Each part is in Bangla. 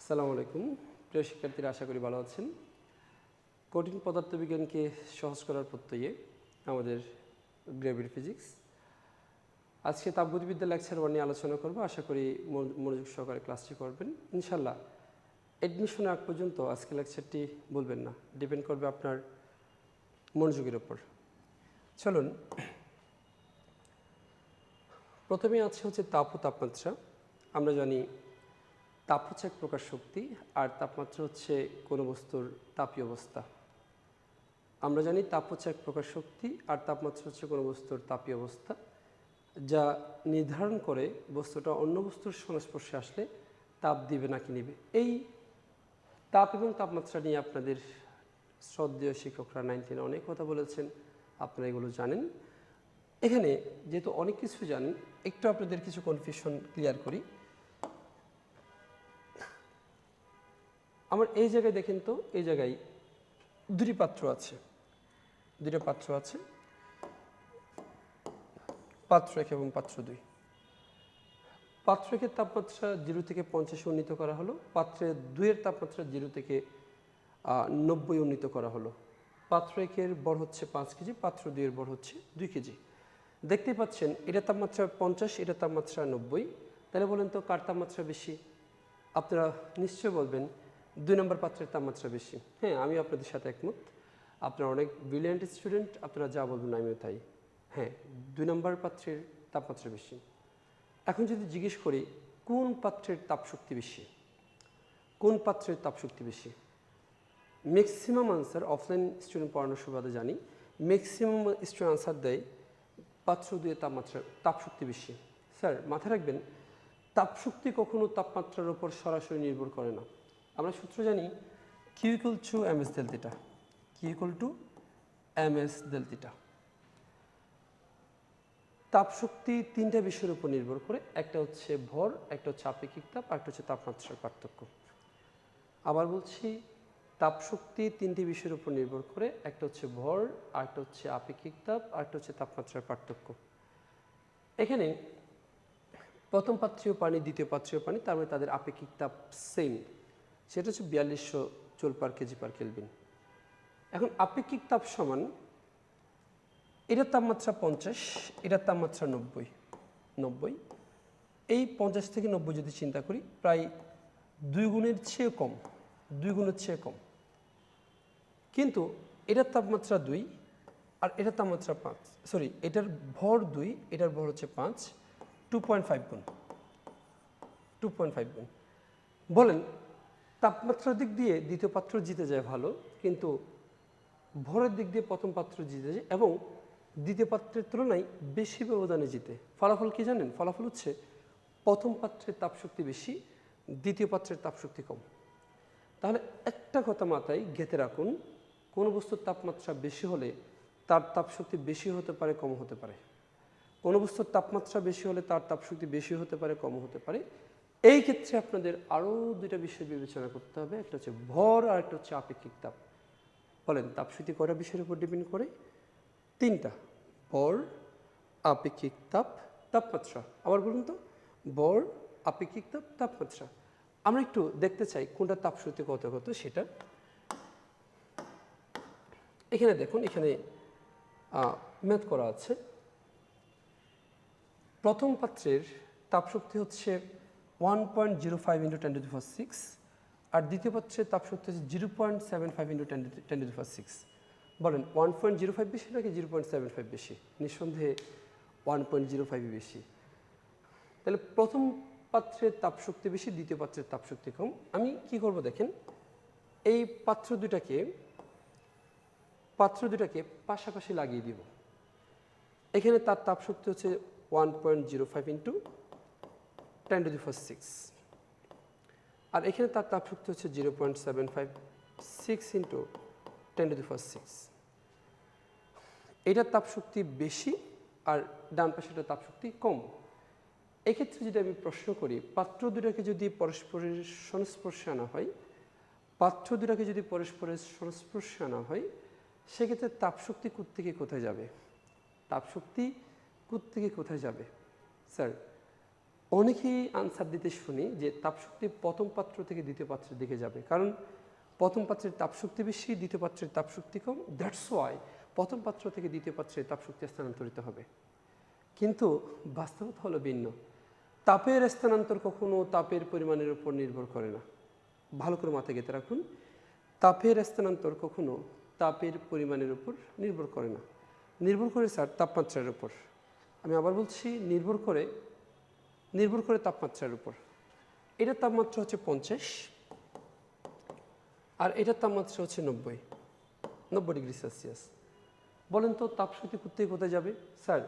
আসসালামু আলাইকুম প্রিয় শিক্ষার্থীরা, আশা করি ভালো আছেন। কঠিন পদার্থবিজ্ঞানকে সহজ করার প্রত্যয়ে আমাদের গ্র্যাভিটি ফিজিক্স আজকে তাপগতিবিদ্যা লেকচার 1 নিয়ে আলোচনা করব। আশা করি মনোযোগ সহকারে ক্লাসটি করবেন ইনশাল্লাহ। অ্যাডমিশনের আগ পর্যন্ত আজকে লেকচারটি বলবেন না, ডিপেন্ড করবে আপনার মনোযোগের ওপর। চলুন, প্রথমে হচ্ছে তাপ ও তাপমাত্রা। আমরা জানি তাপ হচ্ছে এক প্রকার শক্তি, আর তাপমাত্রা হচ্ছে কোনো বস্তুর তাপীয় অবস্থা। আমরা জানি তাপ হচ্ছে এক প্রকার শক্তি, আর তাপমাত্রা হচ্ছে কোনো বস্তুর তাপীয় অবস্থা, যা নির্ধারণ করে বস্তুটা অন্য বস্তুর সংস্পর্শে আসলে তাপ দিবে নাকি নিবে। এই তাপ এবং তাপমাত্রা নিয়ে আপনাদের শ্রদ্ধেয় শিক্ষকরা 9-10 অনেক কথা বলেছেন, আপনারা এগুলো জানেন। এখানে যেহেতু অনেক কিছু জানেন, একটু আপনাদের কিছু কনফিউশন ক্লিয়ার করি। আমার এই জায়গায় দেখেন তো, এই জায়গায় দুটি পাত্র আছে, পাত্র 1 এবং পাত্র 2। পাত্র 1-এর তাপমাত্রা 0 থেকে 50 উন্নীত করা হলো, পাত্রে 2-এর তাপমাত্রা 0 থেকে 90 উন্নীত করা হলো। পাত্র 1-এর ভর হচ্ছে 5 কেজি, পাত্র 2-এর ভর হচ্ছে 2 কেজি। দেখতেই পাচ্ছেন এটার তাপমাত্রা 50, এটার তাপমাত্রা 90। তাহলে বলেন তো কার তাপমাত্রা বেশি? আপনারা নিশ্চয় বলবেন 2 নম্বর পাত্রের তাপমাত্রা বেশি। হ্যাঁ, আমি আপনাদের সাথে একমত। আপনারা অনেক ব্রিলিয়ান্ট স্টুডেন্ট, আপনারা যা বলবেন আমিও তাই। হ্যাঁ, 2 নম্বর পাত্রের তাপমাত্রা বেশি। এখন যদি জিজ্ঞেস করি কোন পাত্রের তাপশক্তি বেশি, ম্যাক্সিমাম আনসার, অফলাইন স্টুডেন্ট পড়ানোর সুবাদে জানি ম্যাক্সিমাম স্টুডেন্ট আনসার দেয় পাত্র 2-এর তাপশক্তি বেশি। স্যার মাথায় রাখবেন, তাপশক্তি কখনো তাপমাত্রার উপর সরাসরি নির্ভর করে না। আমরা সূত্র জানি Q = ms del theta, Q = ms del theta। তাপশক্তি 3টা বিষয়ের উপর নির্ভর করে, একটা হচ্ছে ভর, একটা হচ্ছে আপেক্ষিক তাপ, আর একটা হচ্ছে তাপমাত্রার পার্থক্য। আবার বলছি, তাপশক্তি 3টি বিষয়ের উপর নির্ভর করে, একটা হচ্ছে ভর, আরেকটা হচ্ছে আপেক্ষিক তাপ, আরেকটা হচ্ছে তাপমাত্রার পার্থক্য। এখানে প্রথম পাত্রীয় পানি, দ্বিতীয় পাত্রীয় পানি, তার মানে তাদের আপেক্ষিক তাপ সেম, সেটা হচ্ছে 4200 joule per kg per kelvin. এখন আপেক্ষিক তাপ সমান এটার তাপমাত্রা 50, এটার তাপমাত্রা 90। এই 50 থেকে 90 যদি চিন্তা করি, প্রায় 2 গুণের চেয়ে কম। কিন্তু এটার তাপমাত্রা 2 আর এটার তাপমাত্রা 5, সরি এটার ভর 2, এটার ভর হচ্ছে 5, 2.5 গুণ। বলেন তাপমাত্রার দিক দিয়ে দ্বিতীয় পাত্র জিতে যায় ভালো, কিন্তু ভরের দিক দিয়ে প্রথম পাত্র জিতে যায় এবং দ্বিতীয় পাত্রের তুলনায় বেশি ব্যবধানে জিতে। ফলাফল কি জানেন? ফলাফল হচ্ছে প্রথম পাত্রের তাপশক্তি বেশি, দ্বিতীয় পাত্রের তাপশক্তি কম। তাহলে একটা কথা মাথায় গেঁথে রাখুন, কোনো বস্তুর তাপমাত্রা বেশি হলে তার তাপশক্তি বেশি হতে পারে, কম হতে পারে। কোনো বস্তুর তাপমাত্রা বেশি হলে তার তাপশক্তি বেশি হতে পারে, কম হতে পারে। এই ক্ষেত্রে আপনাদের আরও 2টা বিষয় বিবেচনা করতে হবে, একটা হচ্ছে ভর আর একটা হচ্ছে আপেক্ষিক তাপ। বলেন তাপশক্তি কয়টা বিষয়ের উপর ডিপেন্ড করে? 3টা, ভর, আপেক্ষিক তাপ, তাপমাত্রা। আবার বলুন তো, ভর, আপেক্ষিক তাপ, তাপমাত্রা। আমরা একটু দেখতে চাই কোনটা তাপশক্তি কত সেটা। এখানে দেখুন, এখানে ম্যাথ করা আছে। প্রথম পাত্রের তাপশক্তি হচ্ছে 1.05 × 10⁶, আর দ্বিতীয় পাত্রের তাপশক্তি হচ্ছে 0.75 × 10⁶। বলেন 1.05 বেশি নাকি 0.75 বেশি? নিঃসন্দেহে 1.05 বেশি। তাহলে প্রথম পাত্রের তাপশক্তি বেশি, দ্বিতীয় পাত্রের তাপশক্তি কম। আমি কি করব দেখেন, এই পাত্র দুটাকে পাশাপাশি লাগিয়ে দিব। এখানে তার তাপশক্তি হচ্ছে 1.05 × 10⁶, আর এখানে তার তাপশক্তি হচ্ছে 0.756 × 10⁶। এটার তাপশক্তি বেশি আর ডান পাশেটার তাপশক্তি কম। এক্ষেত্রে যদি আমি প্রশ্ন করি, পাত্র দুটাকে যদি পরস্পরের সংস্পর্শে আনা হয়, সেক্ষেত্রে তাপশক্তি কোত্থেকে কোথায় যাবে? স্যার অনেকেই আনসার দিতে শুনি যে তাপশক্তি প্রথম পাত্র থেকে দ্বিতীয় পাত্রের দিকে যাবে, কারণ প্রথম পাত্রের তাপশক্তি বেশি, দ্বিতীয় পাত্রের তাপশক্তি কম, দ্যাটস ওয়াই প্রথম পাত্র থেকে দ্বিতীয় পাত্রে তাপশক্তি স্থানান্তরিত হবে। কিন্তু বাস্তবতা হলো ভিন্ন। তাপের স্থানান্তর কখনো তাপের পরিমাণের উপর নির্ভর করে না। ভালো করে মাথায় গেঁথে রাখুন, তাপের স্থানান্তর কখনো তাপের পরিমাণের উপর নির্ভর করে না, নির্ভর করে স্যার তাপমাত্রার উপর। আমি আবার বলছি, নির্ভর করে তাপমাত্রার উপর। এটার তাপমাত্রা হচ্ছে 50 আর এটার তাপমাত্রা হচ্ছে 90 ডিগ্রি সেলসিয়াস। বলেন তো তাপশক্তি কোথায় কোথায় যাবে? স্যার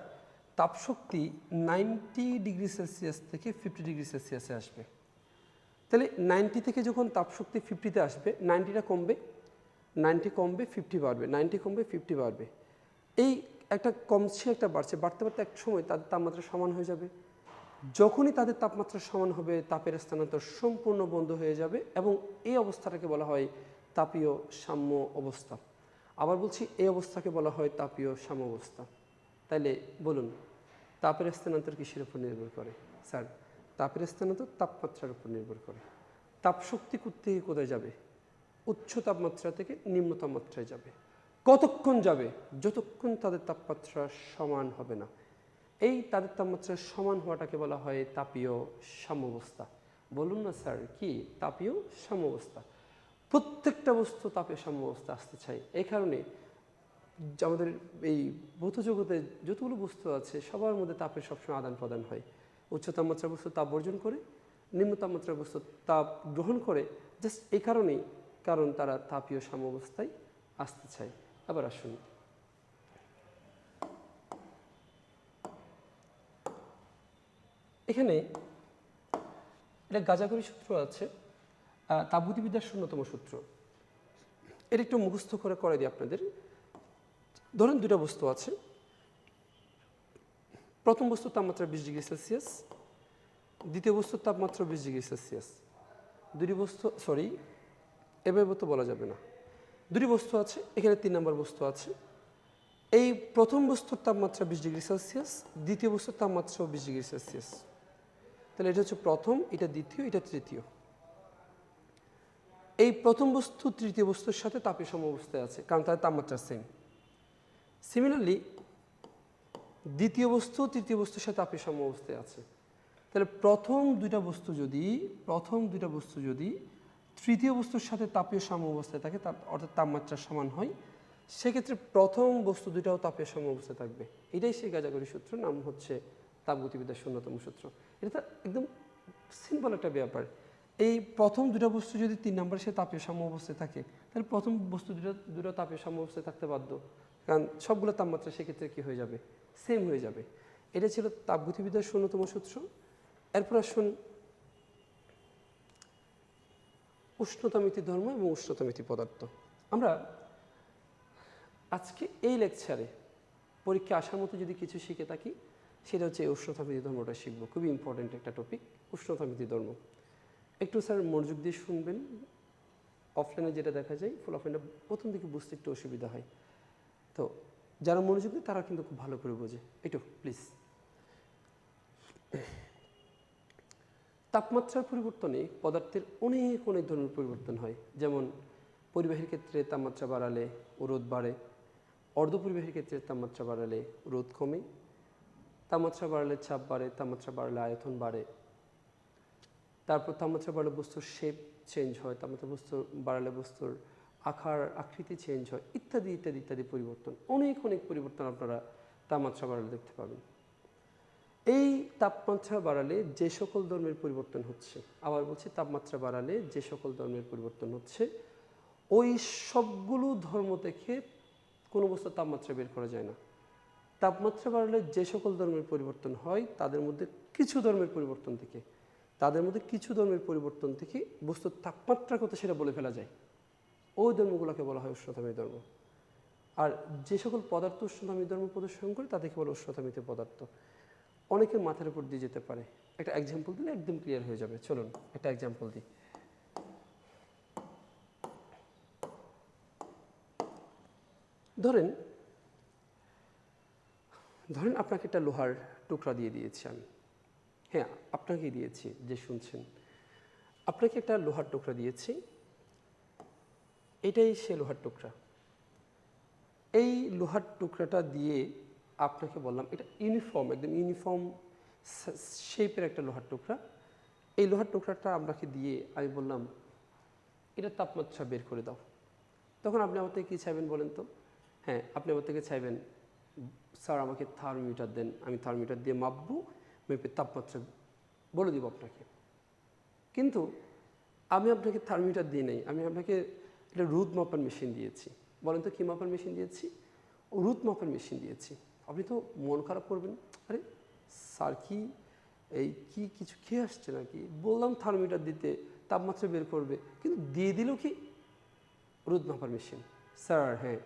তাপশক্তি 90 ডিগ্রি সেলসিয়াস থেকে 50 ডিগ্রি সেলসিয়াসে আসবে। তাহলে 90 থেকে যখন তাপশক্তি 50-তে আসবে, 90টা কমবে, 90 কমবে 50 বাড়বে, 90 কমবে 50 বাড়বে। এই একটা কমছে একটা বাড়ছে, বাড়তে বাড়তে এক সময় তাদের তাপমাত্রা সমান হয়ে যাবে। যখনই তাদের তাপমাত্রা সমান হবে, তাপের স্থানান্তর সম্পূর্ণ বন্ধ হয়ে যাবে এবং এই অবস্থাটাকে বলা হয় তাপীয় সাম্য অবস্থা। আবার বলছি, এই অবস্থাকে বলা হয় তাপীয় সাম্য অবস্থা। তাইলে বলুন, তাপের স্থানান্তর কিসের উপর নির্ভর করে? স্যার তাপের স্থানান্তর তাপমাত্রার উপর নির্ভর করে। তাপশক্তি থেকে কোথায় যাবে? উচ্চ তাপমাত্রা থেকে নিম্ন তাপমাত্রায় যাবে। কতক্ষণ যাবে? যতক্ষণ তাদের তাপমাত্রা সমান হবে না। এই তাদের তাপমাত্রা সমান হওয়াটাকে বলা হয় তাপীয় সাম্যাবস্থা। বলুন না স্যার, কি তাপীয় সাম্যাবস্থা? প্রত্যেকটা বস্তু তাপীয় সাম্যাবস্থা আসতে চায়। এই কারণে আমাদের এই ভৌত জগতে যতগুলো বস্তু আছে সবার মধ্যে তাপের সবসময় আদান প্রদান হয়। উচ্চ তাপমাত্রার বস্তু তাপ বর্জন করে, নিম্ন তাপমাত্রার বস্তু তাপ গ্রহণ করে, জাস্ট এই কারণেই, কারণ তারা তাপীয় সাম্যাবস্থায় আসতে চায়। আবার আসুন, এখানে এটা গাজাগরি সূত্র আছে, তাপগতিবিদ্যার শূন্যতম সূত্র। এটা একটু মুখস্থ করে দিই আপনাদের। ধরেন দুটো বস্তু আছে, প্রথম বস্তুর তাপমাত্রা 20 ডিগ্রি সেলসিয়াস, দ্বিতীয় বস্তুর তাপমাত্রা 20 ডিগ্রি সেলসিয়াস। দুটি বস্তু, সরি এভাবে তো বলা যাবে না। দুটি বস্তু আছে, এখানে 3 নম্বর বস্তু আছে। এই প্রথম বস্তুর তাপমাত্রা 20 ডিগ্রি সেলসিয়াস, দ্বিতীয় বস্তুর তাপমাত্রা 20 ডিগ্রি সেলসিয়াস। তাহলে এটা হচ্ছে প্রথম, এটা দ্বিতীয়, এটা তৃতীয়। এই প্রথম বস্তু তৃতীয় বস্তুর সাথে তাপীয় সাম্যাবস্থায় আছে, কারণ তাদের তাপমাত্রা সেম। সিমিলারলি দ্বিতীয় বস্তু তৃতীয় বস্তুর সাথে তাপীয় সাম্যাবস্থায় আছে। তাহলে প্রথম দুইটা বস্তু যদি তৃতীয় বস্তুর সাথে তাপীয় সাম্যাবস্থায় থাকে, অর্থাৎ তাপমাত্রা সমান হয়, সেক্ষেত্রে প্রথম বস্তু দুইটাও তাপীয় সাম্যাবস্থায় থাকবে। এটাই সেই গাজাগরি সূত্র, নাম হচ্ছে তাপগতিবিদ্যার শূন্যতম সূত্র। এটা তো একদম সিম্পল একটা ব্যাপার। এই প্রথম দুটা বস্তু যদি 3 নম্বরের সাথে তাপীয় সাম্যাবস্থায় থাকে, তাহলে প্রথম বস্তু দুটো তাপীয় সাম্যাবস্থায় থাকতে বাধ্য, কারণ সবগুলো তাপমাত্রা সেক্ষেত্রে কী হয়ে যাবে? সেম হয়ে যাবে। এটা ছিল তাপগতিবিদ্যার শূন্যতম সূত্র। এরপর আসুন উষ্ণতামিতি ধর্ম এবং উষ্ণতামিতি পদার্থ। আমরা আজকে এই লেকচারে পরীক্ষা আসার মতো যদি কিছু শিখে থাকি, সেটা হচ্ছে এই উষ্ণতামিতি ধর্মটা শিখবো। খুবই ইম্পর্টেন্ট একটা টপিক, উষ্ণতামিতি ধর্ম। একটু স্যার মনোযোগ দিয়ে শুনবেন। অফলাইনে যেটা দেখা যায়, ফুল অফলাইনটা প্রথম দিকে বুঝতে একটু অসুবিধা হয়, তো যারা মনোযোগ দেয় তারা কিন্তু খুব ভালো করে বোঝে। একটু প্লিজ। তাপমাত্রার পরিবর্তনে পদার্থের অনেক ধরনের পরিবর্তন হয়। যেমন পরিবাহীর ক্ষেত্রে তাপমাত্রা বাড়ালে রোধ বাড়ে, অর্ধপরিবাহীর ক্ষেত্রে তাপমাত্রা বাড়ালে রোধ কমে, তাপমাত্রা বাড়ালে চাপ বাড়ে, তাপমাত্রা বাড়ালে আয়তন বাড়ে, তারপর তাপমাত্রা বাড়ালে বস্তুর শেপ চেঞ্জ হয়, তাপমাত্রা বাড়ালে বস্তুর আকার আকৃতি চেঞ্জ হয়, ইত্যাদি ইত্যাদি ইত্যাদি পরিবর্তন। অনেক পরিবর্তন আপনারা তাপমাত্রা বাড়ালে দেখতে পাবেন। এই তাপমাত্রা বাড়ালে যে সকল ধর্মের পরিবর্তন হচ্ছে, আবার বলছি তাপমাত্রা বাড়ালে যে সকল ধর্মের পরিবর্তন হচ্ছে, ওই সবগুলো ধর্ম থেকে কোনো বস্তুর তাপমাত্রা বের করা যায় না। তাপমাত্রা বাড়ালে যে সকল ধর্মের পরিবর্তন হয়, তাদের মধ্যে কিছু ধর্মের পরিবর্তন থেকে বস্তুর তাপমাত্রা কত সেটা বলে ফেলা যায়। ওই ধর্মগুলোকে বলা হয় উষ্ণতামিতি ধর্ম। আর যে সকল পদার্থ উষ্ণতামিতি ধর্ম প্রদর্শন করে তাদেরকে বলে উষ্ণতামিতি পদার্থ। অনেকের মাথার উপর দিয়ে যেতে পারে, একটা এক্সাম্পল দিলে একদম ক্লিয়ার হয়ে যাবে। চলুন একটা এক্সাম্পল দিই। ধরেন আপনাকে একটা লোহার টুকরা দিয়ে দিয়েছি আমি, হ্যাঁ, আপনাকে দিয়েছি যে শুনছেন। আপনাকে একটা লোহার টুকরা দিয়েছি, এটাই সে লোহার টুকরা। এই লোহার টুকরাটা দিয়ে আপনাকে বললাম এটা ইউনিফর্ম, একদম ইউনিফর্ম শেপের একটা লোহার টুকরা। এই লোহার টুকরাটা আপনাকে দিয়ে আমি বললাম এটা তাপমাত্রা বের করে দাও। তখন আপনি আমার থেকে কী চাইবেন বলেন তো? হ্যাঁ, আপনি আমার থেকে চাইবেন স্যার আমাকে থার্মোমিটার দেন, আমি থার্মোমিটার দিয়ে মাপবো, মেপে তাপমাত্রা বলে দিব আপনাকে। কিন্তু আমি আপনাকে থার্মোমিটার দিয়ে নেই, আমি আপনাকে একটা রোদ মাপার মেশিন দিয়েছি। বলেন তো কী মাপার মেশিন দিয়েছি? রোদ মাপার মেশিন দিয়েছি। আপনি তো মন খারাপ করবেন, আরে স্যার কি কি কিছু খেয়ে আসছে নাকি? বললাম থার্মোমিটার দিতে, তাপমাত্রা বের করবে, কিন্তু দিয়ে দিল কি রোদ মাপার মেশিন। স্যার হ্যাঁ,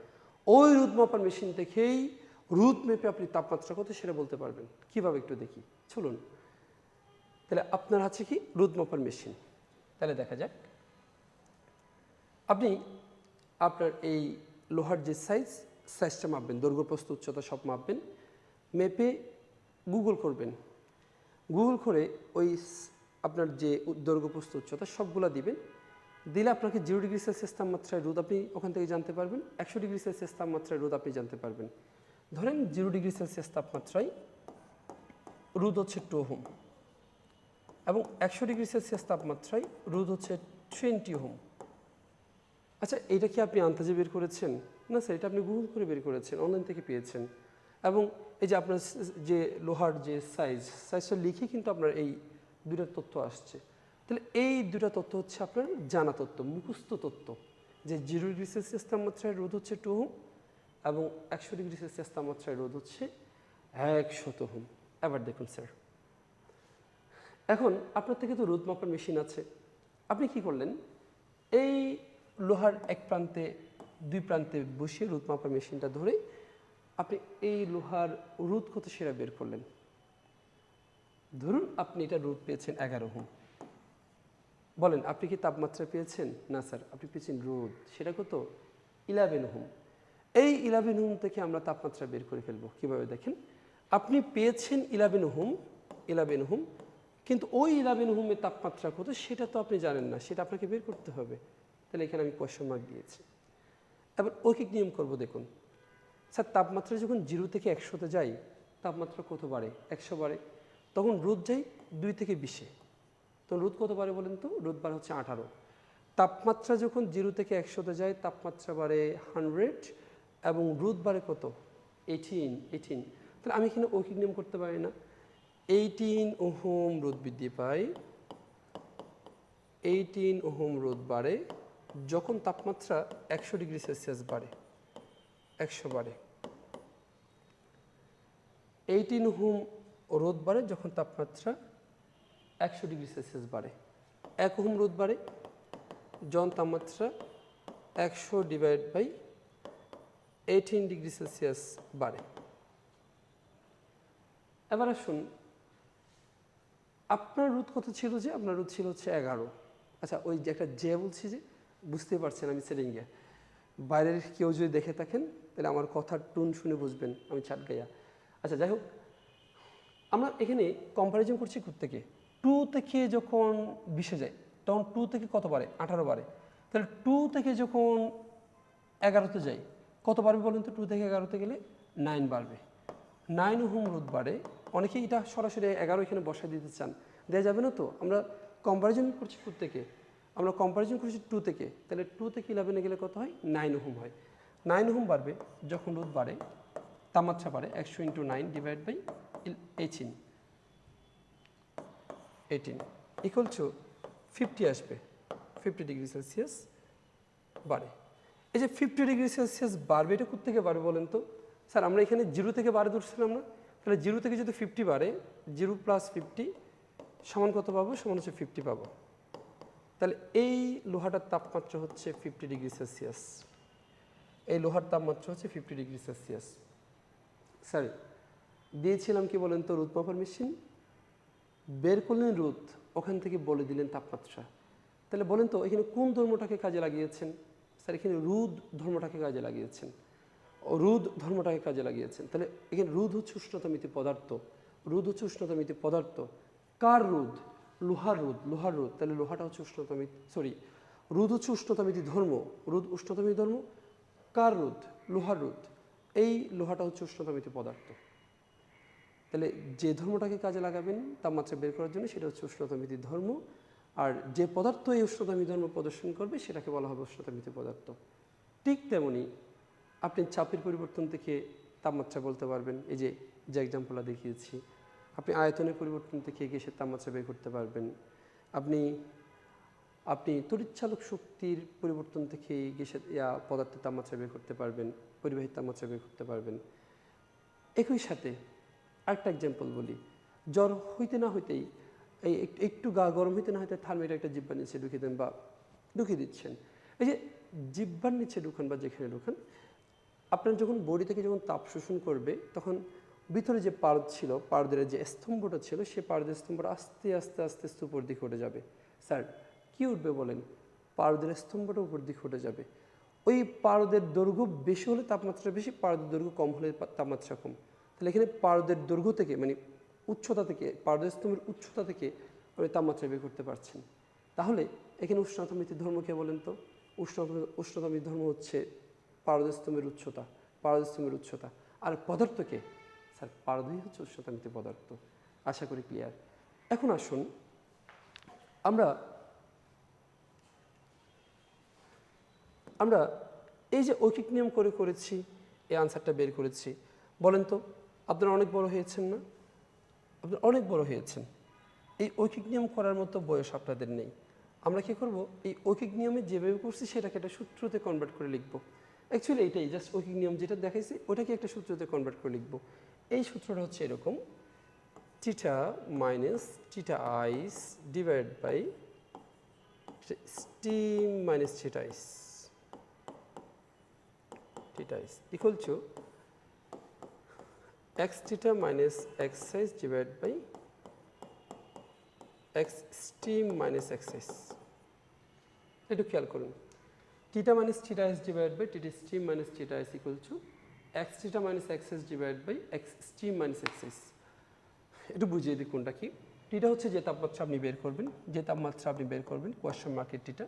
ওই রোদ মাপার মেশিন থেকেই রোদ মেপে আপনি তাপমাত্রা কত সেটা বলতে পারবেন। কীভাবে একটু দেখি, চলুন। তাহলে আপনার আছে কি রোদ মাপার মেশিন। তাহলে দেখা যাক, আপনি আপনার এই লোহার যে সাইজটা মাপবেন, দৈর্ঘ্য প্রস্থ উচ্চতা সব মাপবেন, মেপে গুগল করবেন। গুগল করে ওই আপনার যে দৈর্ঘ্য প্রস্থ উচ্চতা সবগুলো দিবেন। দিলে আপনাকে 0 ডিগ্রি সেলসিয়াস তাপমাত্রায় রোদ আপনি ওখান থেকে জানতে পারবেন, 100 ডিগ্রি সেলসিয়াস তাপমাত্রায় রোদ আপনি জানতে পারবেন। ধরেন 0 ডিগ্রি সেলসিয়াস তাপমাত্রায় রোদ হচ্ছে 2 ওহম এবং 100 ডিগ্রি সেলসিয়াস তাপমাত্রায় রোদ হচ্ছে 20 ওহম। আচ্ছা, এটা কি আপনি আন্দাজে বের করেছেন? না স্যার, এটা আপনি গুগল করে বের করেছেন, অনলাইন থেকে পেয়েছেন। এবং এই যে আপনার যে লোহার যে সাইজটা লিখে কিন্তু আপনার এই দুইটা তথ্য আসছে। তাহলে এই দুটা তথ্য হচ্ছে আপনার জানা তথ্য, মুখস্থ তথ্য, যে 0 ডিগ্রি সেলসিয়াস তাপমাত্রায় রোদ হচ্ছে 2 ওহম এবং 100 ডিগ্রি সেলসিয়াস তাপমাত্রায় রোদ হচ্ছে 100 ওহম। এবার দেখুন স্যার, এখন আপনার থেকে তো রোদ মাপার মেশিন আছে, আপনি কি করলেন? এই লোহার এক প্রান্তে দুই প্রান্তে বসিয়ে রোদ মাপার মেশিনটা ধরে আপনি এই লোহার রোদ কত সেটা বের করলেন। ধরুন আপনি এটা রোদ পেয়েছেন 11 ওহম। বলেন আপনি কি তাপমাত্রা পেয়েছেন? না স্যার, আপনি পেয়েছেন রোদ, সেটা কত? 11 ওহম। এই 11 ওহম থেকে আমরা তাপমাত্রা বের করে ফেলবো। কীভাবে দেখেন, আপনি পেয়েছেন 11 ওহম, কিন্তু ওই 11 ওহমের তাপমাত্রা কত সেটা তো আপনি জানেন না, সেটা আপনাকে বের করতে হবে। তাহলে এখানে আমি কোয়েশ্চন মার্ক দিয়েছি। এবার ঐকিক নিয়ম করব। দেখুন স্যার, তাপমাত্রা যখন 0 থেকে 100-তে যায় তাপমাত্রা কত বাড়ে? 100 বাড়ে। তখন রোদ যায় 2 থেকে 20-এ, তো রোদ কত বাড়ে বলেন তো? রোদ বাড়ে হচ্ছে 18। তাপমাত্রা যখন 0 থেকে 100-তে যায় তাপমাত্রা বাড়ে 100 এবং রোদ বাড়ে কত? 18। তাহলে আমি এখানে ঐকিক নিয়ম করতে পারি না? 18 ওহম রোদ বৃদ্ধি পায়, 18 ওহম রোদ বাড়ে যখন তাপমাত্রা 100 ডিগ্রি সেলসিয়াস বাড়ে, 100 বাড়ে। 18 ওহম রোদ বাড়ে যখন তাপমাত্রা 100 ডিগ্রি সেলসিয়াস বাড়ে। 1 ওহম রোদ বাড়ে যখন তাপমাত্রা 100 ডিভাইড বাই 18 ডিগ্রি সেলসিয়াস বাড়ে। এবার আসুন, আপনার রোদ কত ছিল? যে আপনার রোদ ছিল হচ্ছে 11। আচ্ছা, ওই যে একটা যে বলছি যে বুঝতে পারছেন আমি সেটিংয়ে, বাইরের কেউ যদি দেখে থাকেন তাহলে আমার কথার টোন শুনে বুঝবেন আমি ছাট গাইয়া। আচ্ছা যাই হোক, আমরা এখানে কম্পারিজন করছি থেকে 2 থেকে যখন 20-এ যায় তখন 2 থেকে কত বাড়ে? 18 বাড়ে। তাহলে 2 থেকে যখন 11-তে যাই কত বাড়বে বলেন তো? 2 থেকে 11-তে গেলে 9 বাড়বে। 9 ওহম রোদ বাড়ে। অনেকেই এটা সরাসরি 11 এখানে বসায় দিতে চান, দেওয়া যাবে না তো। আমরা কম্পারিজন করছি থেকে, আমরা কম্পারিজন করছি 2 থেকে, তাহলে 2 থেকে 11-এ গেলে কত হয়? 9 ওহম হয়। 9 ওহম বাড়বে যখন রোদ বাড়ে, তাপমাত্রা বাড়ে 100 × 9 ডিভাইড বাই 18 ইকুয়াল টু 50 আসবে। 50 ডিগ্রি সেলসিয়াস বাড়ে। এই যে 50 ডিগ্রি সেলসিয়াস বাড়বে, এটা কোথেকে বাড়বে বলেন তো? স্যার আমরা এখানে 0 থেকে বাড়ে ধরছিলাম না? তাহলে 0 থেকে যদি 50 বাড়ে, 0 + 50 সমান কত পাবো? সমান হচ্ছে 50 পাবো। তাহলে এই লোহাটার তাপমাত্রা হচ্ছে 50 ডিগ্রি সেলসিয়াস। এই লোহার তাপমাত্রা হচ্ছে 50 ডিগ্রি সেলসিয়াস। স্যার দিয়েছিলাম কি বলেন তো? রোদ মাপার মেশিন। বের করলেন রোদ, ওখান থেকে বলে দিলেন তাপমাত্রা। তাহলে বলেন তো এখানে কোন ধর্মটাকে কাজে লাগিয়েছেন? স্যার এখানে রোদ ধর্মটাকে কাজে লাগিয়েছেন, রোদ ধর্মটাকে কাজে লাগিয়েছেন। তাহলে এখানে রোদ হচ্ছে উষ্ণতামিতি পদার্থ, রোদ হচ্ছে উষ্ণতামিতি পদার্থ। কার রোধ? লোহার রোধ। লোহার রোধ, তাহলে লোহাটা হচ্ছে উষ্ণতামিতি, সরি, রোধ হচ্ছে উষ্ণতামিতি ধর্ম, রোধ উষ্ণতামিতি ধর্ম। কার রোধ? লোহার রোধ। এই লোহাটা হচ্ছে উষ্ণতামিতি পদার্থ। তাহলে যে ধর্মটাকে কাজে লাগাবেন তাপমাত্রা বের করার জন্য সেটা হচ্ছে উষ্ণতামিতি ধর্ম, আর যে পদার্থ এই উষ্ণতামিতি ধর্ম প্রদর্শন করবে সেটাকে বলা হবে উষ্ণতামিতি পদার্থ। ঠিক তেমনি আপনি চাপের পরিবর্তন থেকে তাপমাত্রা বলতে পারবেন, এই যে যে এক্সাম্পলটা দেখিয়েছি। আপনি আয়তনের পরিবর্তন থেকে গ্যাসের তাপমাত্রা বের করতে পারবেন। আপনি আপনি তড়িৎচালক শক্তির পরিবর্তন থেকে গ্যাসের পদার্থের তাপমাত্রা বের করতে পারবেন, পরিবাহীর তাপমাত্রা বের করতে পারবেন। একই সাথে আরেকটা এক্সাম্পল বলি, জ্বর হইতে না হইতেই এই একটু গা গরম হইতে না হইতে থার্মোমিটার একটা জিব্বার নিচে ঢুকিয়ে দেন বা ঢুকিয়ে দিচ্ছেন। এই যে জিব্বার নিচে ঢুকান বা যেখানে ঢুকান, আপনার যখন বডি থেকে যখন তাপ শোষণ করবে তখন ভিতরে যে পারদ ছিল, পারদের যে স্তম্ভটা ছিল, সে পারদের স্তম্ভটা আস্তে আস্তে আস্তে আস্তে উপর দিকে উঠে যাবে। স্যার কী উঠবে বলেন? পারদের স্তম্ভটা উপর দিকে উঠে যাবে। ওই পারদের দৈর্ঘ্য বেশি হলে তাপমাত্রা বেশি, পারদের দৈর্ঘ্য কম হলে তাপমাত্রা কম। তাহলে এখানে পারদের দৈর্ঘ্য থেকে মানে উচ্চতা থেকে, পারদের স্তম্ভের উচ্চতা থেকে আপনি তাপমাত্রা বের করতে পারছেন। তাহলে এখানে উষ্ণতামিতির ধর্ম কে বলেন তো? উষ্ণতামিতির ধর্ম হচ্ছে পারদের স্তম্ভের উচ্চতা, পারদের স্তম্ভের উচ্চতা। আর পদার্থকে? স্যার পারদই হচ্ছে উষ্ণতামিতি পদার্থ। আশা করি ক্লিয়ার। এখন আসুন আমরা এই যে ঐকিক নিয়ম করেছি, এই আনসারটা বের করেছি। বলেন তো, আপনারা অনেক বড় হয়েছেন না? আপনারা অনেক বড় হয়েছেন। এই ঐকিক নিয়ম করার মতো বয়স আপনাদের নেই। আমরা কি করব? এই ঐকিক নিয়মে যেভাবে করছি সেটাকে একটা সূত্রতে কনভার্ট করে লিখব। অ্যাকচুয়ালি এইটাই জাস্ট ঐকিক নিয়ম যেটা দেখাইছি ওটাকে একটা সূত্রতে কনভার্ট করে লিখব। এই সূত্রটা হচ্ছে এরকম: theta minus theta ice divide by steam minus theta ice, theta is equal to x theta minus x size divided by x steam minus x size. একটু খেয়াল করুন, theta minus theta is divided by theta steam minus theta is equal to x theta minus x size divided by x steam minus x size. একটু বুঝিয়ে দিই কোনটা কি। থিটা হচ্ছে যে তাপমাত্রা আপনি বের করবেন, কোয়েশ্চন মার্কের থিটা।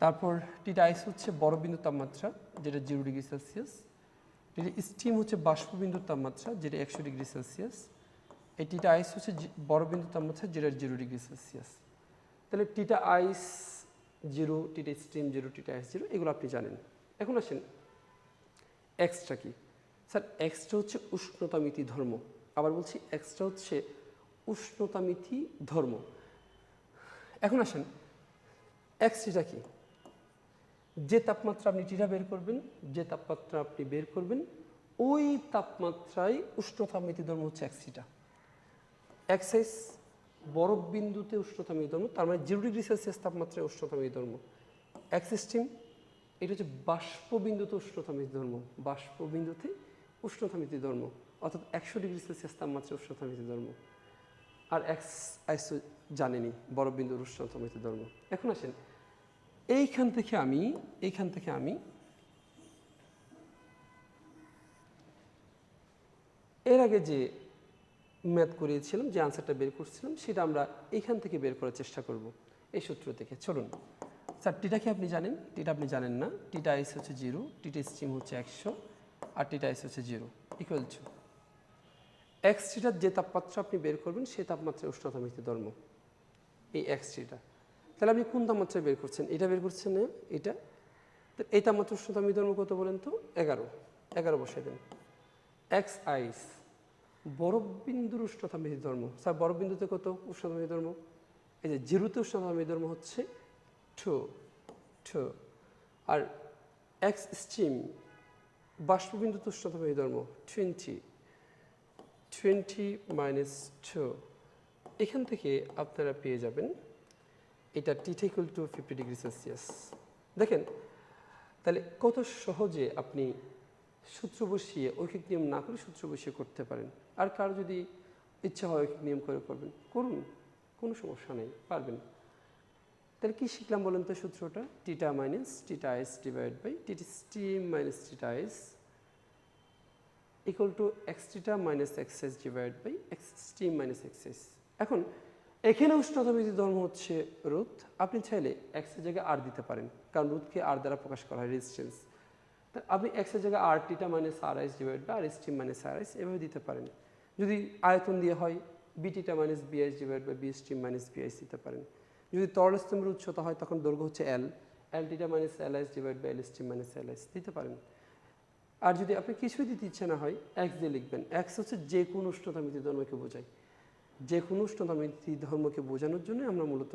তারপর থিটা আইস হচ্ছে বরফবিন্দুর তাপমাত্রা, যেটা 0 ডিগ্রি সেলসিয়াস। থিটা স্টিম হচ্ছে বাষ্পবিন্দুর তাপমাত্রা, যেটা 100 ডিগ্রি সেলসিয়াস। এই থিটা আইস হচ্ছে বরফবিন্দুর তাপমাত্রা, যেটা 0 ডিগ্রি সেলসিয়াস। তাহলে থিটা আইস 0, থিটা স্টিম 0, থিটা আইস 0, এগুলো আপনি জানেন। এখন আসেন এক্সটা কি? স্যার এক্সটা হচ্ছে উষ্ণতামিতি ধর্ম। আবার বলছি, এক্সটা হচ্ছে উষ্ণতামিতি ধর্ম। এখন আসেন এক্স থিটা কি? যে তাপমাত্রা আপনি থিটা বের করবেন, ওই তাপমাত্রায় উষ্ণতামিতি ধর্ম হচ্ছে এক্স থিটা। এক্স আইস বরফ বিন্দুতে উষ্ণতামিতি ধর্ম, তার মানে 0 ডিগ্রি সেলসিয়াস তাপমাত্রায় উষ্ণতামিতি ধর্ম। এক্স স্টিম এটা হচ্ছে বাষ্পবিন্দুতে উষ্ণতামিতি ধর্ম, অর্থাৎ 100 ডিগ্রি সেলসিয়াস তাপমাত্রায় উষ্ণতামিতি ধর্ম। আর এক্স আইস জানেনি বরফবিন্দুর উষ্ণতামিতি ধর্ম। এখন আসেন এইখান থেকে আমি এর আগে যে ম্যাথ করিয়েছিলাম, যে আনসারটা বের করছিলাম, সেটা আমরা এইখান থেকে বের করার চেষ্টা করব, এই সূত্র থেকে। চলুন স্যার, টিটা কি আপনি জানেন? টিটা আপনি জানেন না। টিটা আইস হচ্ছে 0, টিটা স্টিম হচ্ছে 100, আর টিটা আইস হচ্ছে 0, ইকুয়াল টু এক্স থিটার যে তাপমাত্রা আপনি বের করবেন সেই তাপমাত্রায় উষ্ণতামিতি ধর্ম, এই এক্স থিটা। তাহলে আপনি কোন তাপমাত্রায় বের করছেন? এটা বের করছেন না, এটা। এই তাপমাত্রা উষ্ণতামিতি ধর্ম কত বলেন তো? 11 বসাই দেন। এক্স আইস বরফবিন্দুর উষ্ণতামিতি ধর্ম। স্যার বরফবিন্দুতে কত উষ্ণতামিতি ধর্ম? এই যে 0তে উষ্ণতামিতি ধর্ম হচ্ছে 2, আর এক্স স্টিম বাষ্পবিন্দুতে উষ্ণতামিতি ধর্ম 20 মাইনাস 2। এখান থেকে আপনারা পেয়ে যাবেন এটা theta equal to 50 degree Celsius. দেখেন তাহলে কত সহজে আপনি সূত্র বসিয়ে, ঐকিক নিয়ম না করে সূত্র বসিয়ে করতে পারেন। আর কারো যদি ইচ্ছা হয় ঐকিক নিয়ম করে করবেন, করুন, কোনো সমস্যা নেই, পারবেন। তাহলে কি শিখলাম বলেন তো সূত্রটা? Theta minus theta ice divide by theta steam minus theta ice equal to x theta minus x ice divide by x steam minus x ice. এখন এখানে উষ্ণতা বৃদ্ধি ধর্ম হচ্ছে রুট, আপনি চাইলে এক্সের জায়গায় আর দিতে পারেন, কারণ রুটকে আর দ্বারা প্রকাশ করা হয়, রেজিস্ট্যান্স। তা আপনি এক্সের জায়গায় আর টিটা মাইনাস আর আইস ডিভাইড বা আর স্টিম মাইনাস আর আইস এভাবে দিতে পারেন। যদি আয়তন দিয়ে হয় বি টিটা মাইনাস বি আইস ডিভাইড বা বি স্টিম মাইনাস বি আইস দিতে পারেন। যদি তরল স্তম্ভের উচ্চতা হয় তখন দৈর্ঘ্য হচ্ছে এল, এল টিটা মাইনাস এল আইস ডিভাইড বা এল স্টিম মাইনাস এল আইস দিতে পারেন। আর যদি আপনি কিছুই দিতে ইচ্ছে না হয় এক্স দিয়ে লিখবেন। এক্স হচ্ছে যে কোনো উষ্ণতামিতি ধর্মকে বোঝায়, যে কোনো উষ্ণতামিতি ধর্মকে বোঝানোর জন্য আমরা মূলত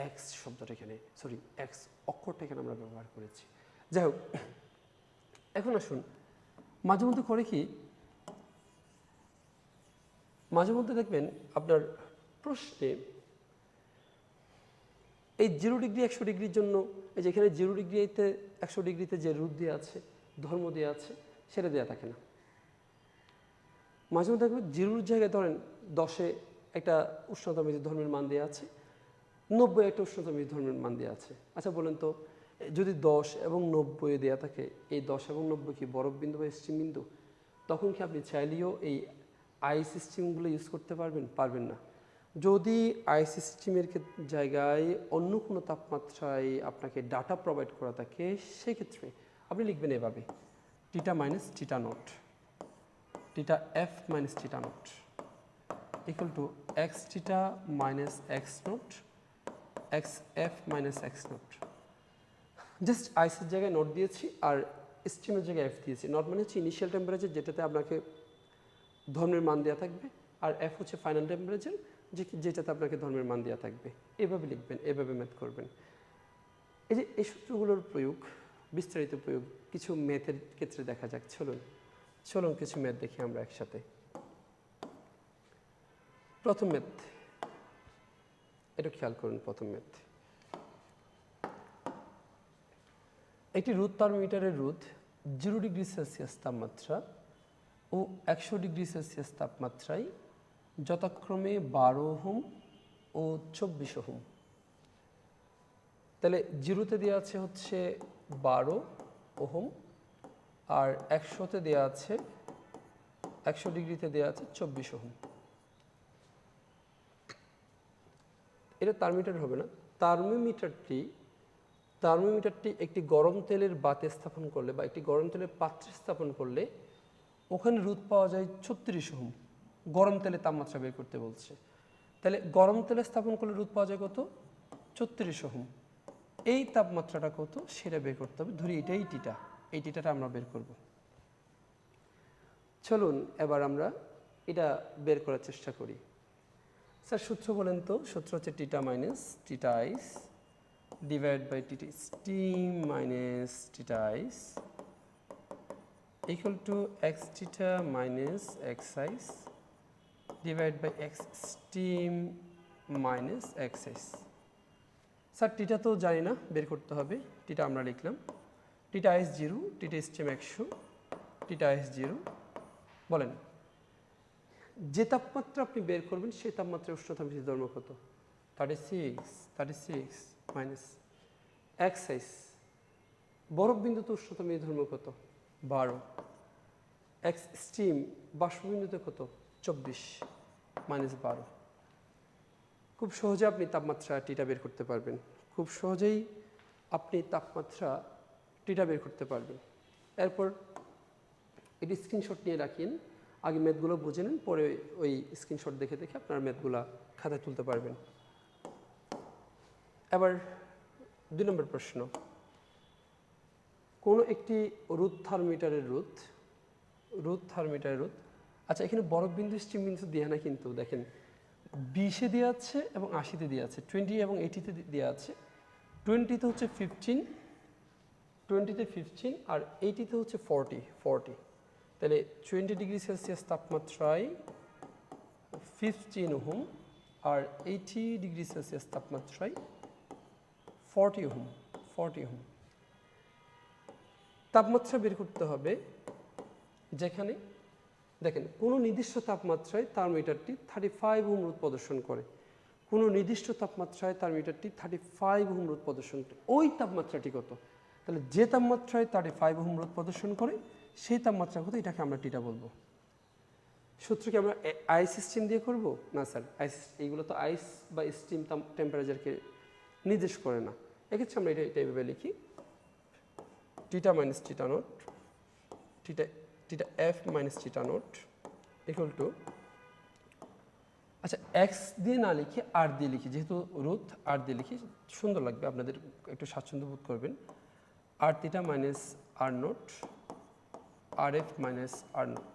এক্স শব্দটা এখানে, সরি এক্স অক্ষরটা এখানে আমরা ব্যবহার করেছি। যাই হোক, এখন আসুন, মাঝে মধ্যে করে কি, মাঝে মধ্যে দেখবেন আপনার প্রশ্নে এই 0 ডিগ্রি 100 ডিগ্রির জন্য এই যেখানে 0 ডিগ্রিতে 100 ডিগ্রিতে যে রুট দেওয়া আছে, ধর্ম দেওয়া আছে, সেটা দেওয়া থাকে না। মাঝে মধ্যে দেখবেন 0-র জায়গায় ধরেন 10-এ একটা উষ্ণতামিতি ধর্মের মান দেওয়া আছে, 90 একটা উষ্ণতামিতি ধর্মের মান দেওয়া আছে। আচ্ছা বলেন তো, যদি 10 এবং 90 দেওয়া থাকে, এই 10 এবং 90 কি বরফ বিন্দু বা স্টিম বিন্দু? তখন কি আপনি চাইলেও এই আইস স্টিমগুলো ইউজ করতে পারবেন? পারবেন না। যদি আইস স্টিমের জায়গায় অন্য কোনো তাপমাত্রায় আপনাকে ডাটা প্রোভাইড করা থাকে, সেক্ষেত্রে আপনি লিখবেন এভাবে, টিটা minus theta naught, theta F minus theta naught equal to X theta minus X naught X F minus X naught. Just আইসের জায়গায় নট দিয়েছি আর স্টিমের জায়গায় এফ দিয়েছি। নট মানে হচ্ছে ইনিশিয়াল টেম্পারেচার, যেটাতে আপনাকে ধর্মের মান দেওয়া থাকবে, আর এফ হচ্ছে ফাইনাল টেম্পারেচার, যেটাতে আপনাকে ধর্মের মান দেওয়া থাকবে। এভাবে লিখবেন, এভাবে ম্যাথ করবেন। এই যে এই সূত্রগুলোর প্রয়োগ, বিস্তারিত প্রয়োগ কিছু ম্যাথের ক্ষেত্রে দেখা যাক। চলুন কিছু ম্যাথ দেখি আমরা একসাথে। প্রথম ম্যাথ, এটা খেয়াল করুন। প্রথম ম্যাথ, একটি রুট থার্মোমিটারের রুট 0 ডিগ্রি সেলসিয়াস তাপমাত্রা ও 100 ডিগ্রি সেলসিয়াস তাপমাত্রায় যথাক্রমে 12 ওহম ও 24 ওহম। তাহলে 0-তে দেওয়া আছে হচ্ছে 12 ওহম, আর 100-তে দেওয়া আছে, 100 ডিগ্রিতে দেওয়া আছে 24 ওহম। এটা থার্মোমিটার হবে না। থার্মোমিটারটি একটি গরম তেলের বাতে স্থাপন করলে বা একটি গরম তেলের পাত্রে স্থাপন করলে ওখানে রোধ পাওয়া যায় 36 ওহম। গরম তেলে তাপমাত্রা বের করতে বলছে, তাহলে গরম তেলে স্থাপন করলে রোধ পাওয়া যায় কত? 36 ওহম। এই তাপমাত্রাটা কত সেটা বের করতে হবে। ধরি এটাই টিটা, এই টিটাটা আমরা বের করব। চলুন এবার আমরা এটা বের করার চেষ্টা করি। স্যার সূত্র বলেন তো। সূত্র হচ্ছে theta minus theta ice divide by theta steam minus theta ice equal to X theta minus x ice divide by x steam minus x ice. Sir theta তো জানি না, বের করতে হবে। টিটা আমরা লিখলাম, টিটা আইস 0, টিটা স্টিম 100, টিটা আইস 0। বলেন যে তাপমাত্রা আপনি বের করবেন সেই তাপমাত্রার উষ্ণতামিতি ধর্ম কত? 36 মাইনাস এক্স আইস, বরফ বিন্দুতে উষ্ণতামিতি ধর্ম কত? 12। এক্স স্টিম, বাষ্পবিন্দুতে কত? 24 মাইনাস 12। খুব সহজে আপনি তাপমাত্রা টিটা বের করতে পারবেন। খুব সহজেই আপনি তাপমাত্রা টিটা বের করতে পারবেন। এরপর এটি স্ক্রিনশট নিয়ে রাখেন, আগে ম্যাথগুলো বুঝে নেন, পরে ওই স্ক্রিনশট দেখে দেখে আপনার ম্যাথগুলো খাতায় তুলতে পারবেন। এবার 2 নম্বর প্রশ্ন, কোনো একটি রুট থার্মোমিটারের রুট, আচ্ছা এখানে বরফ বিন্দু স্টিম বিন্দু দেওয়া না, কিন্তু দেখেন 20-এ দেওয়া আছে এবং 80-তে দেওয়া আছে, 20 এবং 80-তে দেওয়া আছে। 20-তে হচ্ছে 15, 20-তে 15 আর 80-তে হচ্ছে 40। তাহলে 20 ডিগ্রি সেলসিয়াস তাপমাত্রায় 15 ওহম আর 80 ডিগ্রি সেলসিয়াস তাপমাত্রায় 40 ওহম। তাপমাত্রা বের করতে হবে যেখানে দেখেন কোনো নির্দিষ্ট তাপমাত্রায় থার্মোমিটারটি 35 ওহম রোধ প্রদর্শন করে, কোনো নির্দিষ্ট তাপমাত্রায় থার্মোমিটারটি 35 ওহম রোধ প্রদর্শন করে। ওই তাপমাত্রাটি কত? তাহলে যে তাপমাত্রায় 35 ওহম রোধ প্রদর্শন করে সেই তাপমাত্রা কত, এটাকে আমরা টিটা বলবো। সূত্র কি আমরা আইস স্টিম দিয়ে করব? না স্যার, এইগুলো তো আইস বা স্টিম টেম্পারেচারকে নির্দেশ করে না। এক্ষেত্রে আমরা এটা এভাবে লিখি, টিটা minus theta naught, theta F minus theta naught equal to, আচ্ছা এক্স দিয়ে না লিখে আর দিয়ে লিখি, যেহেতু রুট আর দিয়ে লিখি সুন্দর লাগবে, আপনাদের একটু স্বাচ্ছন্দ্য বোধ করবেন। আর theta minus R naught R F minus R naught.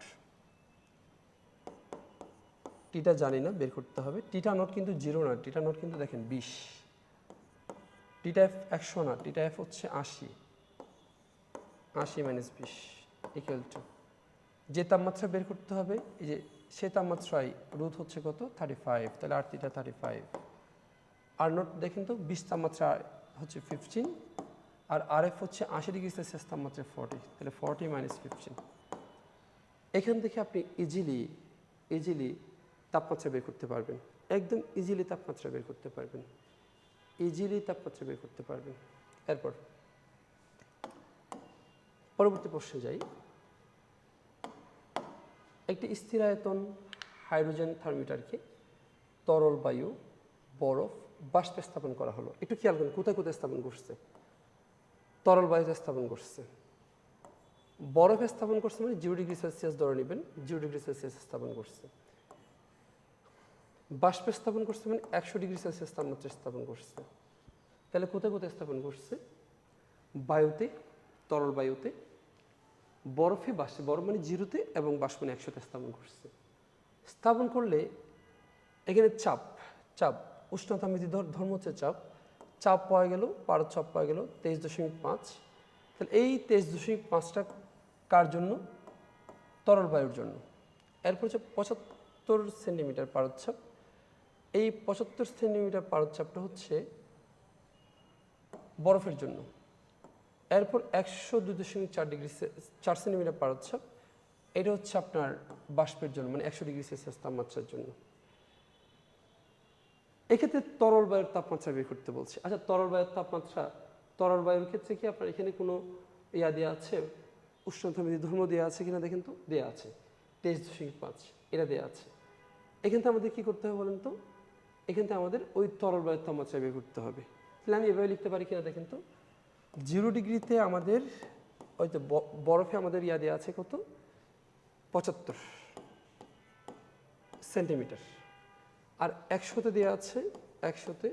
Theta জানি না, বের করতে হবে। টিটা নট কিন্তু 0 না, টিটা নট কিন্তু দেখেন 20, টিটা এফ 100 না, টিটা এফ হচ্ছে 80, 80 মাইনাস 20 ইকুয়াল টু, যে তাপমাত্রা বের করতে হবে এই যে সে তাপমাত্রায় রুট হচ্ছে কত 35, তাহলে আর টিটা 35, আর নট দেখেন তো 20 তাপমাত্রা হচ্ছে 15, আর আর এফ হচ্ছে 80 ডিগ্রি সেলসিয়াস তাপমাত্রা 40, তাহলে 40 মাইনাস 15। এখান থেকে আপনি ইজিলি তাপমাত্রা বের করতে পারবেন, একদম ইজিলি তাপমাত্রা বের করতে পারবেন, এরপর পরবর্তী প্রশ্নে যাই। একটি স্থির আয়তন হাইড্রোজেন থার্মিটারকে তরল বায়ু, বরফ, বাষ্পে স্থাপন করা হলো। একটু খেয়াল করুন কোথায় কোথায় স্থাপন করছে। তরল বায়ুতে স্থাপন করছে, বরফে স্থাপন করছে মানে 0 ডিগ্রি সেলসিয়াস ধরে নেবেন, 0 ডিগ্রি সেলসিয়াস স্থাপন করছে। বাষ্পে স্থাপন করছে মানে 100 ডিগ্রি সেলসিয়াস তাপমাত্রা স্থাপন করছে। তাহলে কোথায় কোথায় স্থাপন করছে? বায়ুতে, তরল বায়ুতে, বরফে, বাষ্পে, বরফ মানে 0-তে এবং বাষ্প মানে 100-তে স্থাপন করছে। স্থাপন করলে এখানে চাপ উষ্ণতা মিতি ধর্ম হচ্ছে চাপ পাওয়া গেল, পারদ চাপ পাওয়া গেল 23.5। তাহলে এই 23.5টা কার জন্য? তরল বায়ুর জন্য। এরপর হচ্ছে 75 সেন্টিমিটার পারদচাপ, এই 75 সেন্টিমিটার পারদচাপটা হচ্ছে বরফের জন্য। এরপর 102.4 ডিগ্রি 4 সেন্টিমিটার পারদচাপ, এটা হচ্ছে আপনার বাষ্পের জন্য, মানে 100 ডিগ্রি সেলসিয়াস তাপমাত্রার জন্য। এক্ষেত্রে তরল বায়ুর তাপমাত্রা বের করতে বলছে। আচ্ছা তরল বায়ুর তাপমাত্রা, তরল বায়ুর ক্ষেত্রে কি আপনার এখানে কোনো দেওয়া আছে, উষ্ণতা মিতি ধর্ম দেওয়া আছে কিনা দেখেন তো, দেওয়া আছে 23.5, এটা দেওয়া আছে। এখান থেকে আমাদের কি করতে হবে বলেন তো, এখান থেকে আমাদের ওই তরল বায়ুর তাপমাত্রা বের করতে হবে। তাহলে আমি এভাবে লিখতে পারি কিনা দেখেন তো, 0 ডিগ্রিতে আমাদের ওই তো বরফে আমাদের দেওয়া আছে কত 75 সেন্টিমিটার, আর 100-তে দেওয়া আছে 100-তে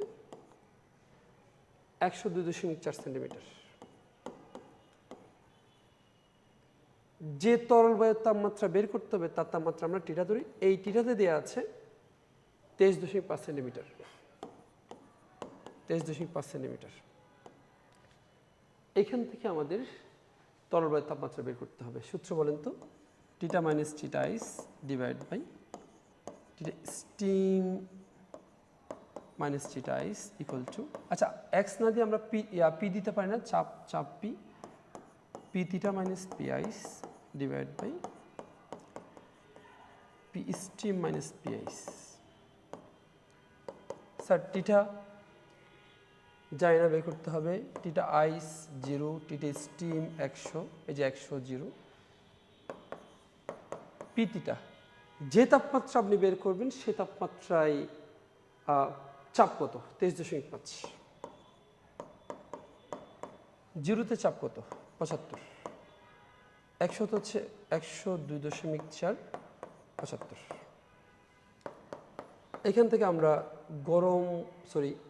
102.4 সেন্টিমিটার। যে তরল বায়ুর তাপমাত্রা বের করতে হবে তার তাপমাত্রা আমরা টিটা ধরি, এই টিটাতে দেওয়া আছে 23.5 সেন্টিমিটার, 23.5 সেন্টিমিটার। এখান থেকে আমাদের তরল বায়ুর তাপমাত্রা বের করতে হবে। সূত্র বলেন তো, theta minus theta ice divide by theta steam minus theta ice equal to, আচ্ছা এক্স না দিয়ে আমরা পি দিতে পারি না, চাপ P theta minus P ice divide by P steam minus P ice. Sir theta জানি না, বের করতে হবে। টিটা আইস 0, টিটা স্টিম 100, এই যে 100 0, পি টিটা যে তাপমাত্রা আপনি বের করবেন সে তাপমাত্রায় চাপ কত 23.5, 0-তে চাপ কত 75, 100 হচ্ছে 102.4 75। এখান থেকে আমরা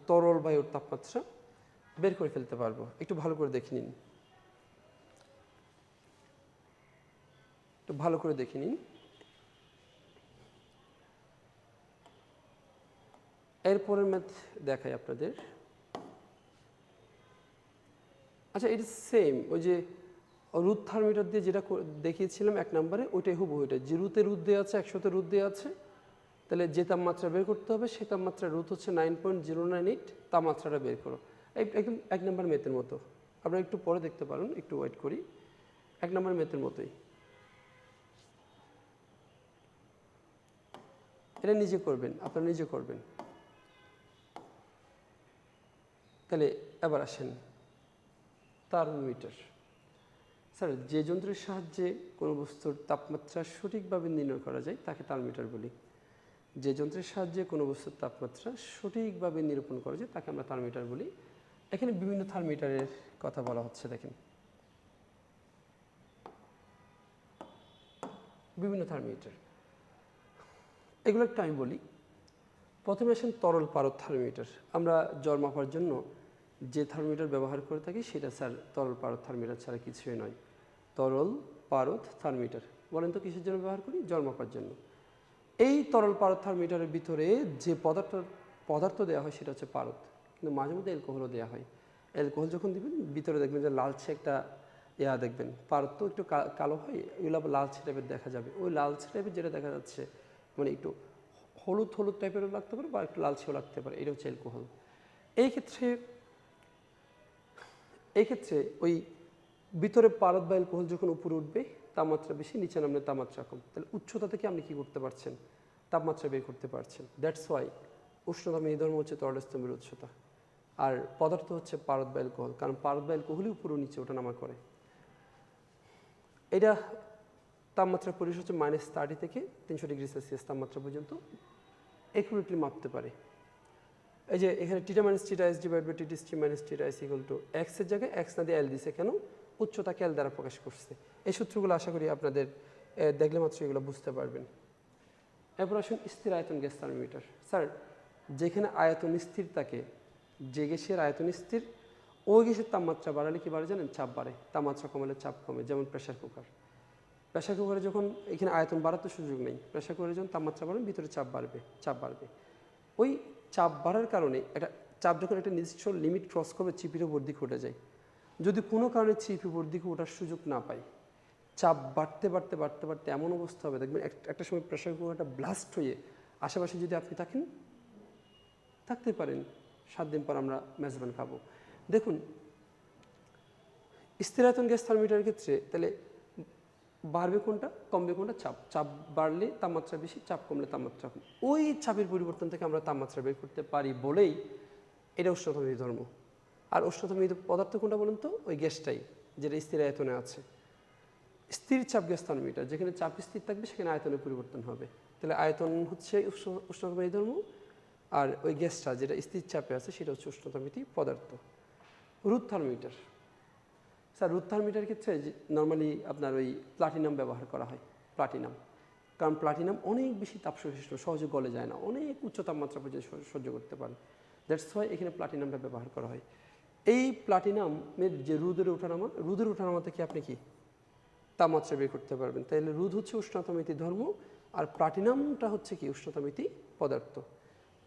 তরল বায়ুর তাপমাত্রা বের করে ফেলতে পারবো। একটু ভালো করে দেখে নিন, এরপরের ম্যাথ দেখাই আপনাদের। আচ্ছা এটা সেম ওই যে রুট থার্মিটার দিয়ে যেটা দেখিয়েছিলাম 1 নম্বরে, ওইটাই হুবহু ওইটা। 0-তে রুট দেওয়া আছে, 100-তে রুট দেওয়া আছে, তাহলে যে তাপমাত্রা বের করতে হবে সে তাপমাত্রা রুট হচ্ছে 9.098, তাপমাত্রাটা বের করো। একদম 1 নম্বর ম্যাথের মতো, আপনারা একটু পরে দেখতে পারেন, একটু ওয়েট করি। 1 নম্বর ম্যাথের মতোই, এটা নিজে করবেন, আপনারা নিজে করবেন। তাহলে এবার আসেন থার্মোমিটার। স্যার যে যন্ত্রের সাহায্যে কোনো বস্তুর তাপমাত্রা সঠিকভাবে নির্ণয় করা যায় তাকে থার্মোমিটার বলি। যে যন্ত্রের সাহায্যে কোনো বস্তুর তাপমাত্রা সঠিকভাবে নিরূপণ করা যায় তাকে আমরা থার্মোমিটার বলি। এখানে বিভিন্ন থার্মোমিটারের কথা বলা হচ্ছে, দেখেন বিভিন্ন থার্মোমিটার, এগুলো একটু আমি বলি। প্রথমে আসেন তরল পারদ থার্মোমিটার। আমরা জ্বর মাপার জন্য যে থার্মোমিটার ব্যবহার করে থাকি সেটা স্যার তরল পারদ থার্মোমিটার ছাড়া কিছুই নয়। তরল পারদ থার্মোমিটার বলেন তো কিসের জন্য ব্যবহার করি? জ্বর মাপার জন্য। এই তরল পারদ থার্মোমিটারের ভিতরে যে পদার্থ দেওয়া হয় সেটা হচ্ছে পারদ, কিন্তু মাঝে মধ্যে অ্যালকোহলও দেওয়া হয়। অ্যালকোহল যখন দিবেন ভিতরে দেখবেন যে লালচে একটা দেখবেন, পারদ তো একটু কালো হয়, এগুলো আবার লালচে টাইপের দেখা যাবে। ওই লালচে টাইপের যেটা দেখা যাচ্ছে মানে একটু হলুদ হলুদ টাইপেরও লাগতে পারে বা একটু লালচেও লাগতে পারে, এটা হচ্ছে অ্যালকোহল। এই ক্ষেত্রে ওই ভিতরে পারদ বা অ্যালকোহল যখন উপরে উঠবে তাপমাত্রা বেশি, নিচে নামলে তাপমাত্রা কম, তাহলে উচ্চতা থেকে আপনি কি করতে পারছেন? তাপমাত্রা বের করতে পারছেন। দ্যাটস ওয়াই উষ্ণতা মেরুধর্ম হচ্ছে তরল স্তম্ভের উচ্চতা, আর পদার্থ হচ্ছে পারদ বা অ্যালকোহল, কারণ পারদ বা অ্যালকোহলই উপরে নিচে ওঠানামা করে। এটা তাপমাত্রা পরিবেশ হচ্ছে -30 থেকে 300 ডিগ্রি সেলসিয়াস তাপমাত্রা পর্যন্ত একুরেটলি মাপতে পারে। এই যে এখানে theta minus theta s divide by TT T minus theta s equal to এক্সের জায়গায় এক্স না দিয়ে এল দিছে কেন? উচ্চতাকে এল দ্বারা প্রকাশ করছে। এই সূত্রগুলো আশা করি আপনাদের দেখলে মাত্র এগুলো বুঝতে পারবেন। এরপর আসুন স্থির আয়তন গ্যাস থার্মোমিটার। স্যার যেখানে আয়তন স্থির থাকে, যে গ্যাসের আয়তন স্থির, ওই গ্যাসের তাপমাত্রা বাড়ালে কি বাড়ে জানেন? চাপ বাড়ে। তাপমাত্রা কমালে চাপ কমে। যেমন প্রেশার কুকার। প্রেশার কুকারে যখন এখানে আয়তন বাড়াতে সুযোগ নেই, প্রেশার কুকারে যখন তাপমাত্রা বাড়বে ভিতরে চাপ বাড়বে। ওই চাপ বাড়ার কারণে চাপ যখন একটা নির্দিষ্ট লিমিট ক্রস করবে চিপির উপর দিকে উঠে যায়। যদি কোনো কারণে চিপ উপর দিকে ওঠার সুযোগ না পায়, চাপ বাড়তে বাড়তে বাড়তে বাড়তে এমন অবস্থা হবে দেখবেন একটা সময় প্রেশার কুকারটা ব্লাস্ট হয়ে আশেপাশে যদি আপনি থাকতে পারেন 7 দিন পর আমরা মেজবান খাবো। দেখুন স্থির আয়তন গ্যাস থার্মোমিটারের ক্ষেত্রে তাহলে বাড়বে কোনটা, কমবে কোনটা? চাপ বাড়লে তাপমাত্রা বেশি, চাপ কমলে তাপমাত্রা কম। ওই চাপের পরিবর্তন থেকে আমরা তাপমাত্রা বের করতে পারি বলেই এটা উষ্ণতা মেরুধর্ম। আর উষ্ণতা মেরু পদার্থ কোনটা বলুন তো? ওই গ্যাসটাই যেটা স্থির আয়তনে আছে। স্থির চাপ গ্যাস থার্মোমিটার, যেখানে চাপ স্থির থাকবে সেখানে আয়তনের পরিবর্তন হবে। তাহলে আয়তন হচ্ছে উষ্ণতা মেরুধর্ম, আর ওই গ্যাসটা যেটা স্থির চাপে আছে সেটা হচ্ছে উষ্ণতামেরী পদার্থ। Root thermometer. Sir root thermometer ক্ষেত্রে নর্মালি আপনার ওই প্লাটিনাম ব্যবহার করা হয়। প্লাটিনাম, কারণ প্লাটিনাম অনেক বেশি তাপ সহিষ্ণু, সহজে গলে যায় না, অনেক উচ্চ তাপমাত্রা পর্যন্ত সহ্য করতে পারে। দ্যাটস ওয়াই এখানে প্লাটিনামটা ব্যবহার করা হয়। এই প্লাটিনামের যে রোদের ওঠানামা থেকে আপনি কি তাপমাত্রা বের করতে পারবেন। তাহলে রোদ হচ্ছে উষ্ণতামিতি ধর্ম, আর প্লাটিনামটা হচ্ছে কি? উষ্ণতামিতি পদার্থ।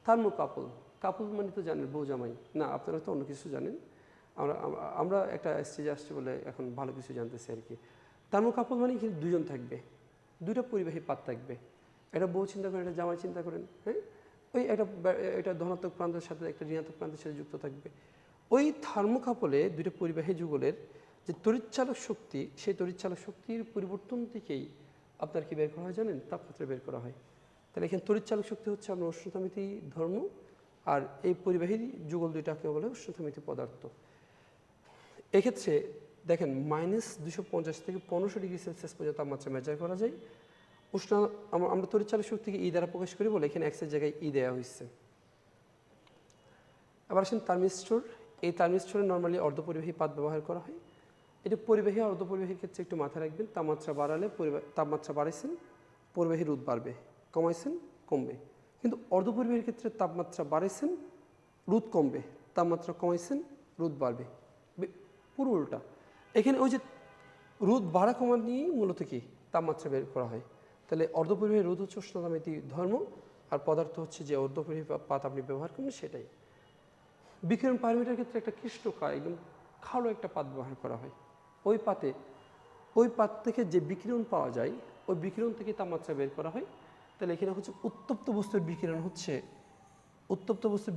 থার্মোকাপল, কাপল মানে তো জানেন বউ জামাই না, আপনারা তো অন্য কিছু জানেন। আমরা একটা স্টেজে আসছি বলে এখন ভালো কিছু জানতেছি আর কি। থার্মোকাপল মানে এখানে দুজন থাকবে, দুইটা পরিবাহী পাত থাকবে। একটা বউ চিন্তা করেন, একটা জামাই চিন্তা করেন, হ্যাঁ, ওই এটা ধনাত্মক প্রান্তের সাথে একটা ঋণাত্মক প্রান্তের সাথে যুক্ত থাকবে। ওই থার্মোকাপলে দুইটা পরিবাহী যুগলের যে তড়িৎচালক শক্তি, সেই তড়িৎচালক শক্তির পরিবর্তন থেকেই আপনার কি বের করা হয় জানেন? তাপমাত্রা বের করা হয়। তাহলে এখানে তড়িৎচালক শক্তি হচ্ছে আপনার উষ্ণতামিতি ধর্ম, আর এই পরিবাহী যুগল দুইটাকে বলে উষ্ণতামিতি পদার্থ। এক্ষেত্রে দেখেন -250 থেকে 1500 ডিগ্রি সেলসিয়াস পর্যন্ত তাপমাত্রা মেজার করা যায়। আমরা তড়িৎচালক শক্তিকে ই দ্বারা প্রকাশ করি বলে এখানে এক্সের জায়গায় ই দেওয়া হয়েছে। আবার আসেন থার্মিস্টর। এই থার্মিস্টরে নর্মালি অর্ধপরিবাহী পাত ব্যবহার করা হয়। এটা পরিবাহী আর অর্ধপরিবাহীর ক্ষেত্রে একটু মাথায় রাখবেন, তাপমাত্রা বাড়ালে তাপমাত্রা বাড়াইছেন পরিবাহী রোধ বাড়বে, কমাইছেন কমবে। কিন্তু অর্ধপরিবাহীর ক্ষেত্রে তাপমাত্রা বাড়াইছেন রোধ কমবে, তাপমাত্রা কমাইছেন রোধ বাড়বে, পুরো উল্টা। এখানে ওই যে রোধ বাড়া কমা নিয়েই মূলত কি তাপমাত্রা বের করা হয়। তাহলে অর্ধপরিবাহী রোধ হচ্ছে উষ্ণতামিতি ধর্ম, আর পদার্থ হচ্ছে যে অর্ধপরিবাহী পাত আপনি ব্যবহার করবেন সেটাই। বিকিরণ পারমিটার ক্ষেত্রে একটা কৃষ্ণকায় একদম খালো একটা পাত ব্যবহার করা হয়। ওই পাত থেকে যে বিকিরণ পাওয়া যায় ওই বিকিরণ থেকে তাপমাত্রা বের করা হয়। তাহলে এখানে হচ্ছে উত্তপ্ত বস্তুর বিকিরণ হচ্ছে উত্তপ্ত বস্তুর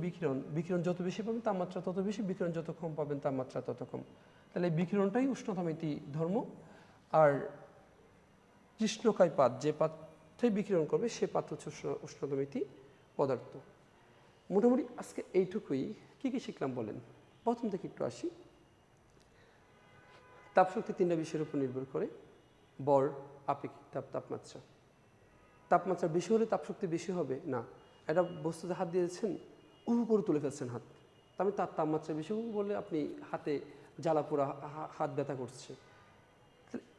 বিকিরণ যত বেশি পাবেন তাপমাত্রা তত বেশি, বিকিরণ যত কম পাবেন তাপমাত্রা তত কম। তাহলে বিকিরণটাই উষ্ণতামিতি ধর্ম, আর কৃষ্ণকায় পাত যে পাত্রে বিকিরণ করবে সে পাত হচ্ছে উষ্ণতামিতি পদার্থ। মোটামুটি আজকে এইটুকুই। কি শিখলাম বলেন? প্রথম থেকে একটু আসি। তাপশক্তি তিনটা বিষয়ের উপর নির্ভর করে, বর, আপেক্ষিক তাপ, তাপমাত্রা। তাপমাত্রা বেশি হলে তাপশক্তি বেশি হবে না, একটা বস্তুতে হাত দিয়েছেন করে তুলে ফেলছেন হাত, তবে তার তাপমাত্রা বেশি বলে আপনি হাতে জ্বালা পোড়া, হাত ব্যথা করছে,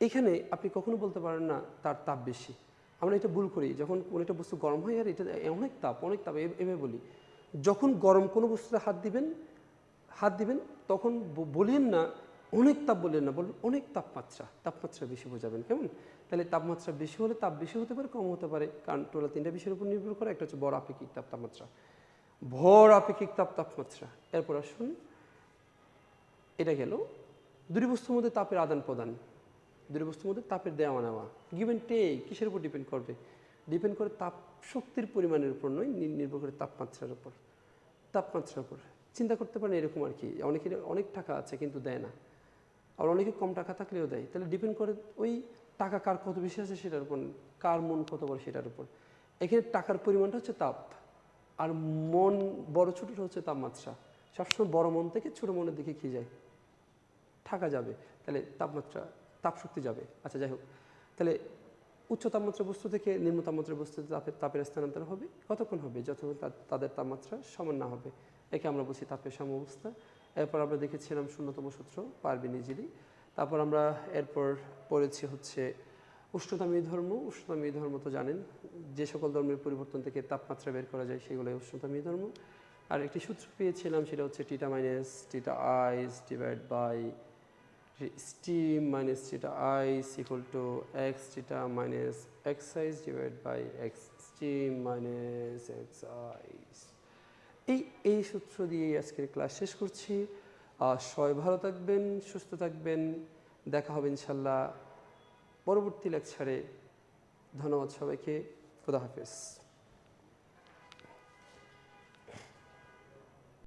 এখানে আপনি কখনো বলতে পারেন না তার তাপ বেশি। আমরা এটা ভুল করি, যখন কোনো একটা বস্তু গরম হয় আর এটা অনেক তাপ এভাবে বলি। যখন গরম কোনো বস্তুতে হাত দিবেন তখন বলিয়েন না অনেক তাপ, বললেন না, বলবেন অনেক তাপমাত্রা বেশি বোঝাবেন, কেমন? তাহলে তাপমাত্রা বেশি হলে তাপ বেশি হতে পারে, কম হতে পারে, কারণ টোটাল তিনটা বিষয়ের উপর নির্ভর করে। একটা হচ্ছে ভর আপেক্ষিক তাপ, তাপমাত্রা, ভর আপেক্ষিক তাপ, তাপমাত্রা। এরপর আসুন, এটা গেল দুটি বস্তুর মধ্যে তাপের আদান প্রদান, দুটি বস্তুর মধ্যে তাপের দেওয়া নেওয়া, গিভ অ্যান্ড টেক। কিসের উপর ডিপেন্ড করবে? ডিপেন্ড করে তাপ শক্তির পরিমাণের উপর নয়, নির্ভর করে তাপমাত্রার উপর। চিন্তা করতে পারেন এরকম আর কি, অনেকের অনেক টাকা আছে কিন্তু দেয় না, আর অনেকে কম টাকা থাকলেও দেয়। তাহলে ডিপেন্ড করে ওই টাকা কার কত বেশি আছে সেটার উপর, কার মন কত বড় সেটার উপর। এখানে টাকার পরিমাণটা হচ্ছে তাপ, আর মন বড় ছোটোটা হচ্ছে তাপমাত্রা। সবসময় বড় মন থেকে ছোটো মনের দিকে কী যায়? টাকা যাবে, তাহলে তাপশক্তি যাবে। আচ্ছা, যাই হোক, তাহলে উচ্চ তাপমাত্রা বস্তু থেকে নিম্ন তাপমাত্রার বস্তুতে তাপের স্থানান্তর হবে। কতক্ষণ হবে? যতক্ষণ তাদের তাপমাত্রা সমান না হবে, একে আমরা বলছি তাপের সমঅবস্থা। এরপর আমরা দেখেছিলাম শূন্যতম সূত্র, পারবেন ইজিলি। তারপর আমরা এরপর পড়েছি হচ্ছে উষ্ণতামী ধর্ম। উষ্ণতামী ধর্ম তো জানেন, যে সকল ধর্মের পরিবর্তন থেকে তাপমাত্রা বের করা যায় সেগুলোই উষ্ণতামী ধর্ম। আর একটি সূত্র পেয়েছিলাম, সেটা হচ্ছে theta minus theta ice divide by steam minus theta ice equal to x theta minus x ice divided by x steam minus x ice। এই সূত্র দিয়ে আজকের ক্লাস শেষ করছি। সবাই ভালো থাকবেন, সুস্থ থাকবেন, দেখা হবে ইনশাল্লাহ পরবর্তী লেকচারে। ধন্যবাদ সবাইকে, খোদা হাফেজ।